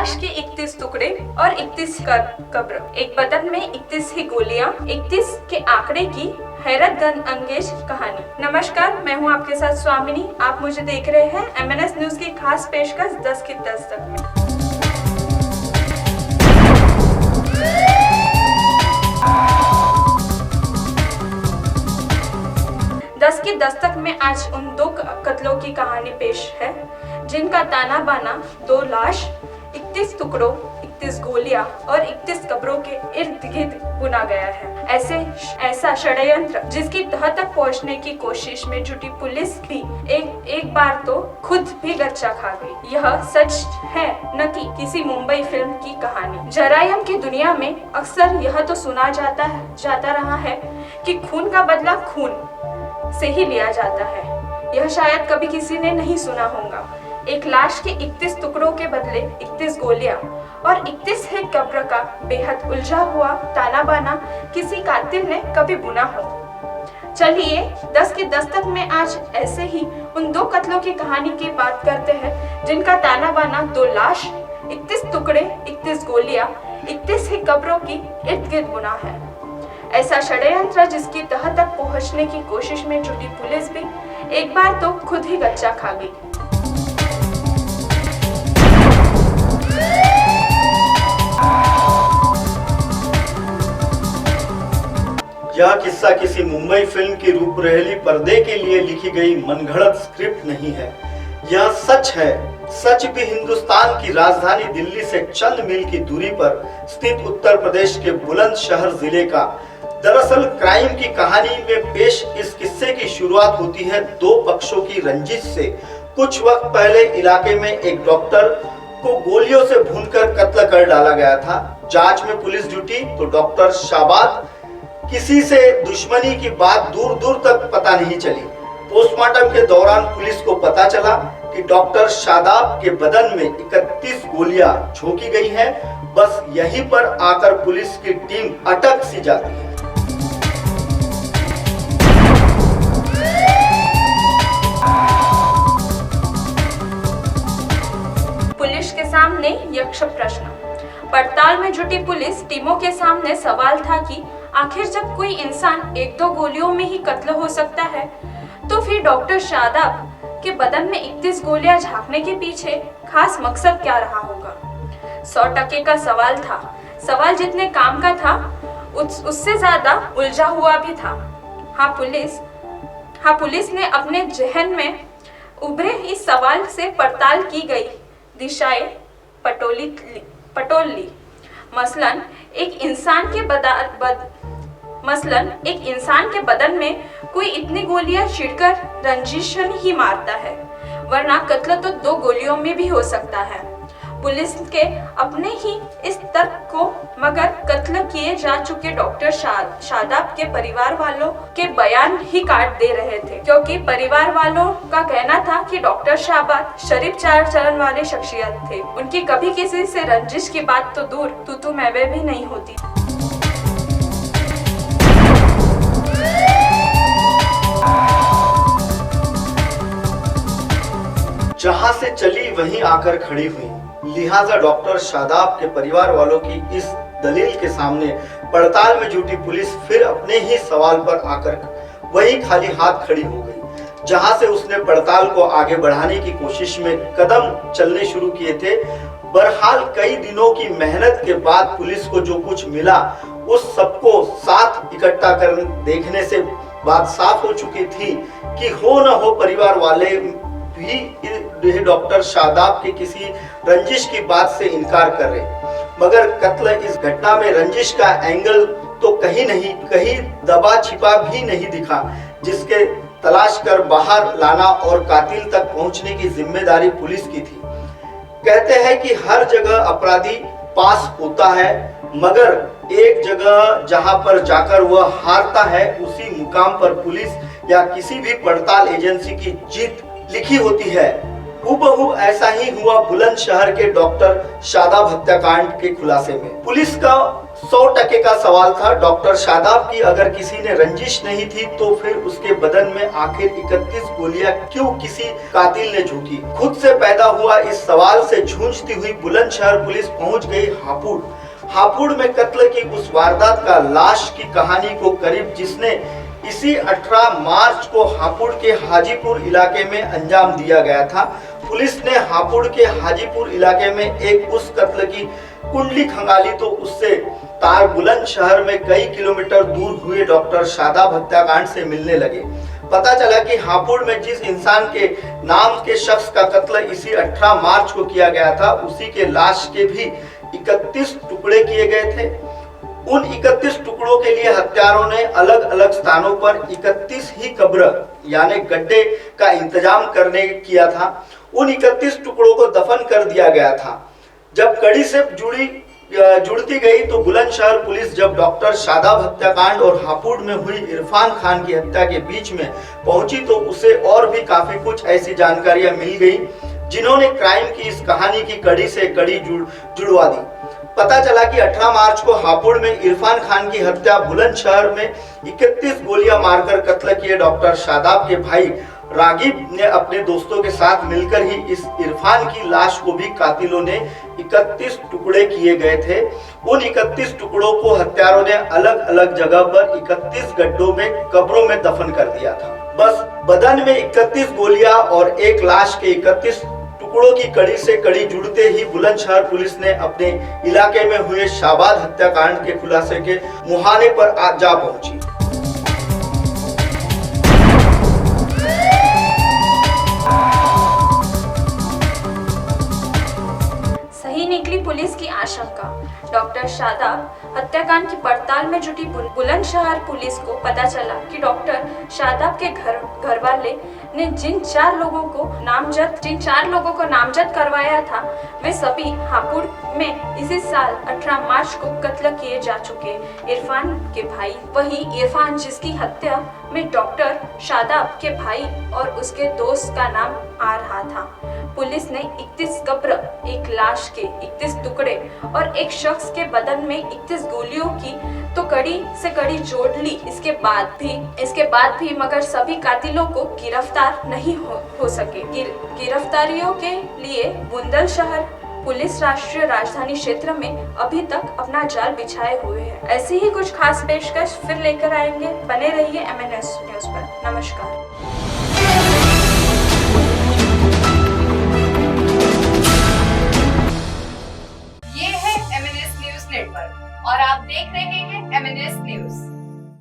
लाश के 31 टुकड़े और 31 कब्र, एक बदन में 31 ही गोलियां, 31 के आंकड़े की हैरत अंगेज कहानी। नमस्कार, मैं हूं आपके साथ स्वामिनी। आप मुझे देख रहे हैं MNS न्यूज की खास पेशकश 10 की दस्तक में। 10 की दस्तक में आज उन 2 कत्लों की कहानी पेश है जिनका ताना बाना 2 लाश, 31 टुकड़ों, 31 गोलियां और 31 कब्रों के इर्द गिर्द बुना गया है। ऐसा षड्यंत्र जिसकी तह तक पहुंचने की कोशिश में जुटी पुलिस भी एक बार तो खुद भी गच्चा खा गई। यह सच है न कि किसी मुंबई फिल्म की कहानी। जरायम की दुनिया में अक्सर यह तो सुना जाता रहा है कि खून का बदला खून से ही लिया जाता है। यह शायद कभी किसी ने नहीं सुना होगा। एक लाश के 31 टुकड़ों के बदले 31 गोलियां और 31 है कब्र का बेहद उलझा हुआ ताना बाना किसी कातिल ने कभी बुना हो। चलिए 10 की दस्तक में आज ऐसे ही उन 2 कत्लों की कहानी की बात करते हैं जिनका ताना बाना 2 लाश, 31 टुकड़े, 31 गोलियां, 31 ही कब्रों की इर्द गिर्द बुना है। ऐसा षड्यंत्र जिसकी तह तक पहुंचने की कोशिश में जुटी पुलिस भी एक बार तो खुद ही गच्चा खा गई। यह किस्सा किसी मुंबई फिल्म की रूपरेखली पर्दे के लिए लिखी गई मनगढ़ंत स्क्रिप्ट नहीं है। यह सच है। सच भी हिंदुस्तान की राजधानी दिल्ली से चंद मील की दूरी पर स्थित उत्तर प्रदेश के बुलंदशहर जिले का। दरअसल क्राइम की कहानी में पेश इस किस्से की शुरुआत होती है 2 पक्षों की रंजिश से। कुछ वक्त पहले इलाके में एक डॉक्टर को गोलियों से भूनकर कत्ल कर डाला गया था। जांच में पुलिस जुटी तो डॉक्टर शाबाद किसी से दुश्मनी की बात दूर दूर तक पता नहीं चली। पोस्टमार्टम के दौरान पुलिस को पता चला कि डॉक्टर शादाब के बदन में 31 गोलियां झोंकी गई हैं। बस यहीं पर आकर पुलिस की टीम अटक सी जाती है। पुलिस के सामने यक्ष प्रश्न। पड़ताल में जुटी पुलिस टीमों के सामने सवाल था कि आखिर जब कोई इंसान 1-2 गोलियों में ही कत्ल हो सकता है तो फिर डॉक्टर शादाब के बदन में 31 गोलियां झांकने के पीछे खास मकसद क्या रहा होगा। 100% का सवाल था। सवाल जितने काम का था उससे ज्यादा उलझा हुआ भी था। पुलिस ने अपने जहन में उभरे इस सवाल से पड़ताल की गई दिशाएं पटोल ली। मसलन एक इंसान के बदन में कोई इतनी गोलियां छिड़कर रंजिशन ही मारता है, वरना कत्ल तो 2 गोलियों में भी हो सकता है। पुलिस के अपने ही इस तर्क को मगर कत्ल किए जा चुके डॉक्टर शादाब के परिवार वालों के बयान ही काट दे रहे थे, क्योंकि परिवार वालों का कहना था कि डॉक्टर शादाब शरीफ चाल चलन वाले शख्सियत थे। उनकी कभी किसी से रंजिश की बात तो दूर तू मैं भी नहीं होती। जहां से चली वहीं आकर खड़ी हुई। लिहाजा डॉक्टर शादाब के परिवार वालों की इस दलील के सामने पड़ताल में जुटी पुलिस फिर अपने ही सवाल पर आकर वही खाली हाथ खड़ी हो गई। जहां से उसने पड़ताल को आगे बढ़ाने की कोशिश में कदम चलने शुरू किए थे। बहरहाल कई दिनों की मेहनत के बाद पुलिस को जो कुछ मिला उस सबको साथ इकट्ठा कर देखने से बात साफ हो चुकी थी कि हो न हो परिवार वाले भी डॉक्टर शादाब के किसी रंजिश की बात से इनकार कर रहे। मगर कत्ल इस घटना में रंजिश का एंगल तो कहीं दबा छिपा भी नहीं दिखा, जिसके तलाश कर बाहर लाना और कातिल तक पहुंचने की जिम्मेदारी पुलिस की थी। कहते हैं कि हर जगह अपराधी पास होता है, मगर एक जगह जहां पर जाकर वह हारता है उसी मुकाम पर पुलिस या किसी भी पड़ताल एजेंसी की जीत लिखी होती है। हूबहू ऐसा ही हुआ बुलंदशहर के डॉक्टर शादाब हत्याकांड के खुलासे में। पुलिस का 100% का सवाल था। डॉक्टर शादाब की अगर किसी ने रंजिश नहीं थी तो फिर उसके बदन में आखिर 31 गोलियां क्यों किसी कातिल ने झोंकी? खुद से पैदा हुआ इस सवाल से जूझती हुई बुलंदशहर पुलिस पहुंच गई हापुड़। हापुड़ में कत्ल की उस वारदात का लाश की कहानी को करीब जिसने इसी 18 मार्च को हापुड़ के हाजीपुर इलाके में अंजाम दिया गया था। पुलिस ने हापुड़ के हाजीपुर इलाके में एक उस कत्ल की कुंडली खंगाली तो उससे तार बुलंदशहर में कई किलोमीटर दूर हुए डॉक्टर शादाब हत्याकांड से मिलने लगे। पता चला कि हापुड़ में जिस इंसान के नाम के शख्स का कत्ल इसी 18 मार्च को किया गया था उसी के लाश के भी 31 टुकड़े किए गए थे। उन 31 टुकड़ों के लिए हत्यारों ने अलग अलग स्थानों पर 31 ही कब्र यानी गड्ढे का इंतजाम करने किया था। उन 31 टुकड़ों को दफन कर दिया गया था। जब कड़ी से जुड़ती गई तो बुलंदशहर पुलिस जब डॉक्टर शादाब हत्याकांड और हापुड़ में हुई इरफान खान की हत्या के बीच में पहुंची तो उसे और भी काफी कुछ ऐसी जानकारियां मिल गई जिन्होंने क्राइम की इस कहानी की कड़ी से कड़ी जुड़वा दी। पता चला कि 18 मार्च को हापुड़ में इरफान खान की हत्या बुलंदशहर में 31 गोलियां मारकर कत्ल किए डॉक्टर शादाब के भाई रागिब ने अपने दोस्तों के साथ मिलकर ही इस इरफान की लाश को भी कातिलों ने 31 टुकड़े किए गए थे। उन 31 टुकड़ों को हत्यारों ने अलग अलग जगह पर 31 गड्ढों में कब्रों में दफन कर दिया था। बस बदन में 31 गोलियां और एक लाश के 31 टुकड़ों की कड़ी से कड़ी जुड़ते ही बुलंदशहर पुलिस ने अपने इलाके में हुए शाबाद हत्याकांड के खुलासे के मुहाने पर जा पहुंची। सही निकली पुलिस की आशंका। डॉक्टर शादाब हत्याकांड की पड़ताल में जुटी बुलंदशहर पुलिस को पता चला कि डॉक्टर शादाब के घर वाले ने जिन चार लोगों को नामजद करवाया था वे सभी हापुड़ में इसी साल 18 मार्च को कत्ल किए जा चुके इरफान के भाई वही इरफान जिसकी हत्या में डॉक्टर शादाब के भाई और उसके दोस्त का नाम आ रहा था। पुलिस ने 31 कब्र, एक लाश के 31 टुकड़े और एक शख्स के बदन में 31 गोलियों की तो कड़ी से कड़ी जोड़ ली। इसके बाद भी मगर सभी कातिलों को गिरफ्तार नहीं हो सके। गिरफ्तारियों के लिए बुलंदशहर पुलिस राष्ट्रीय राजधानी क्षेत्र में अभी तक अपना जाल बिछाए हुए है। ऐसी ही कुछ खास पेशकश फिर लेकर आएंगे। बने रहिए MNS न्यूज पर। नमस्कार। ये है MNS न्यूज नेटवर्क और आप देख रहे हैं MNS न्यूज।